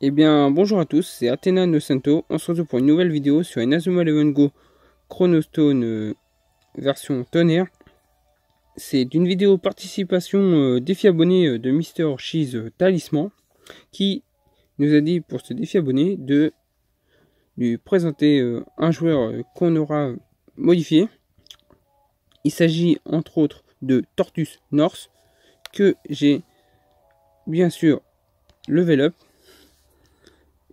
Eh bien, bonjour à tous, c'est Athena Nocento. On se retrouve pour une nouvelle vidéo sur Inazuma Eleven Go Chronostone version tonnerre. C'est une vidéo participation défi abonné de Mister Cheese Talisman qui nous a dit pour ce défi abonné de lui présenter un joueur qu'on aura modifié. Il s'agit entre autres de Tortus North que j'ai bien sûr level up.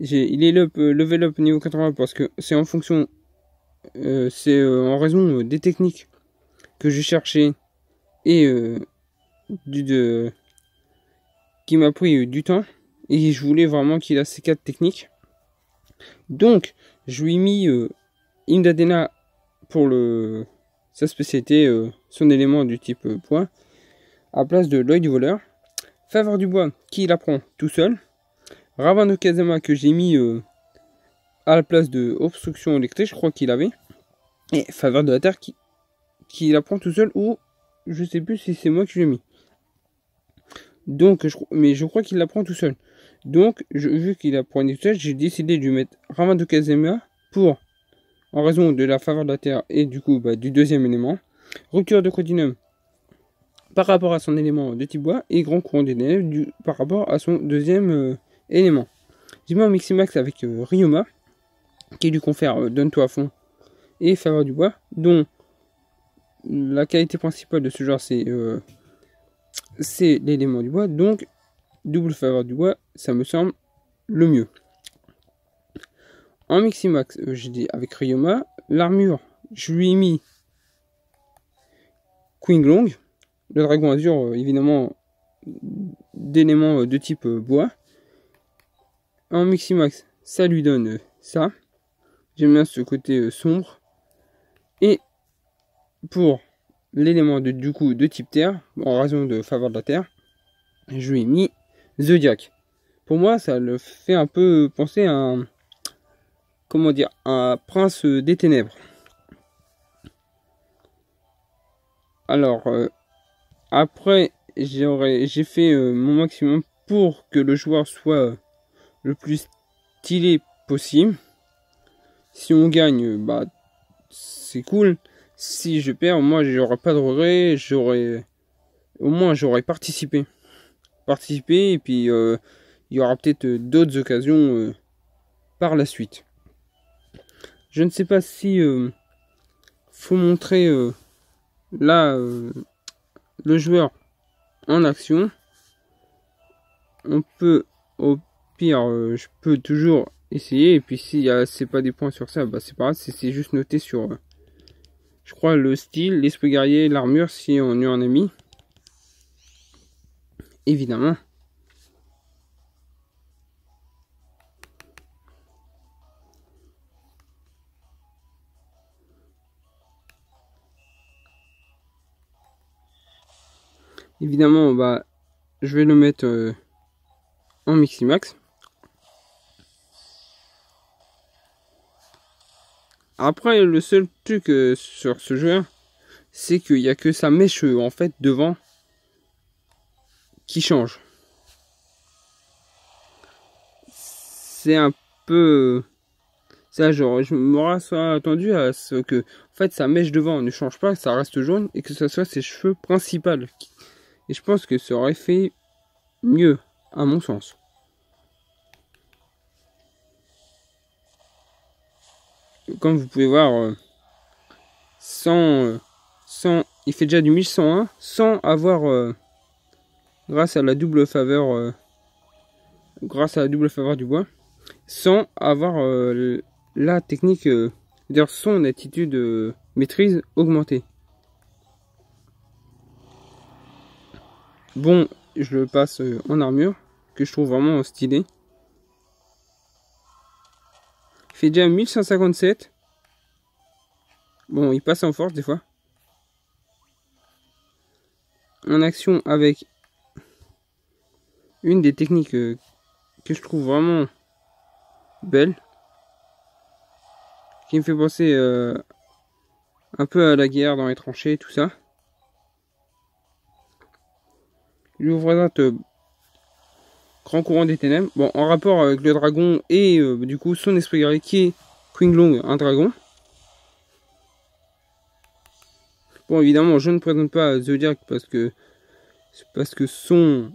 Il est level up niveau 80 parce que c'est en fonction, c'est en raison des techniques que je cherchais et qui m'a pris du temps et je voulais vraiment qu'il a ces 4 techniques. Donc je lui ai mis Indadena pour sa spécialité, son élément du type poids, à place de l'œil du voleur. Faveur du bois qui l'apprend tout seul. Ravan no Kazama que j'ai mis à la place de obstruction électrique, je crois qu'il avait. Et faveur de la terre qui la prend tout seul, ou je sais plus si c'est moi qui l'ai mis. Donc, mais je crois qu'il la prend tout seul. Donc, vu qu'il la prend tout seul, j'ai décidé de lui mettre Ravan de Kazama pour, en raison de la faveur de la terre et du coup du deuxième élément, rupture de continuum par rapport à son élément de type bois et grand courant des neiges par rapport à son deuxième élément. J'ai mis un Miximax avec Ryoma qui lui confère donne-toi à fond et faveur du bois, dont la qualité principale de ce genre c'est l'élément du bois, donc double faveur du bois, ça me semble le mieux. En Miximax, j'ai dit avec Ryoma, l'armure, je lui ai mis Quinglong, le dragon azur, évidemment d'éléments de type bois. En Miximax, ça lui donne ça. J'aime bien ce côté sombre. Et pour l'élément du coup de type terre, en raison de faveur de la terre, je lui ai mis Zodiac. Pour moi, ça le fait un peu penser à un, comment dire, un prince des ténèbres. Alors, après, j'ai fait mon maximum pour que le joueur soit le plus stylé possible. Si on gagne, c'est cool. Si je perds, moi j'aurai pas de regret, au moins j'aurais participé. Et puis il y aura peut-être d'autres occasions par la suite. Je ne sais pas si faut montrer là le joueur en action. On peut au pire, je peux toujours essayer, et puis si c'est pas des points sur ça, c'est pas grave, c'est juste noté sur je crois le style, l'esprit guerrier, l'armure si on est un ami, évidemment. Évidemment, je vais le mettre en Miximax. Après, le seul truc sur ce joueur, c'est qu'il n'y a que sa mèche en fait devant qui change. C'est un peu ça, genre je m'aurais attendu à ce que en fait sa mèche devant ne change pas, ça reste jaune et que ce soit ses cheveux principaux. Et je pense que ça aurait fait mieux, à mon sens. Comme vous pouvez voir, il fait déjà du 1101 sans avoir, grâce à la double faveur du bois, sans avoir la technique, d'ailleurs son attitude maîtrise augmentée. Bon, je le passe en armure, que je trouve vraiment stylé. Il fait déjà 1157. Bon, il passe en force des fois. En action avec une des techniques que je trouve vraiment belle. Qui me fait penser un peu à la guerre dans les tranchées, tout ça. L'ouvre droite Grand Courant des Ténèbres. Bon, en rapport avec le dragon et du coup son esprit guerrier qui est Qinglong, un dragon. Bon, évidemment, je ne présente pas Zodiac parce que son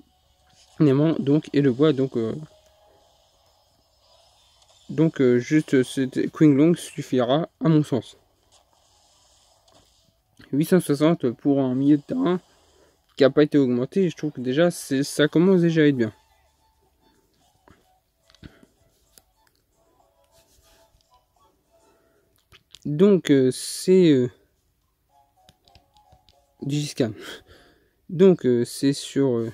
aimant donc est le bois, donc juste cette Qinglong suffira à mon sens. 860 pour un milieu de terrain qui n'a pas été augmenté, je trouve que déjà ça commence déjà à être bien. Donc c'est Digiscan. Donc c'est sur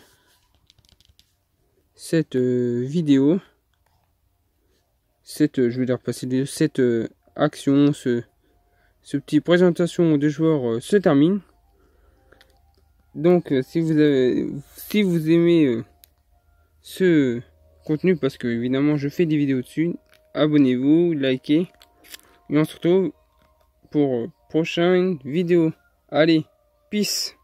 cette vidéo, cette je veux dire passer cette action, ce petit présentation de joueurs se termine. Donc si vous aimez ce contenu, parce que évidemment je fais des vidéos dessus, abonnez-vous, likez et on se retrouve pour prochaine vidéo. Allez, peace.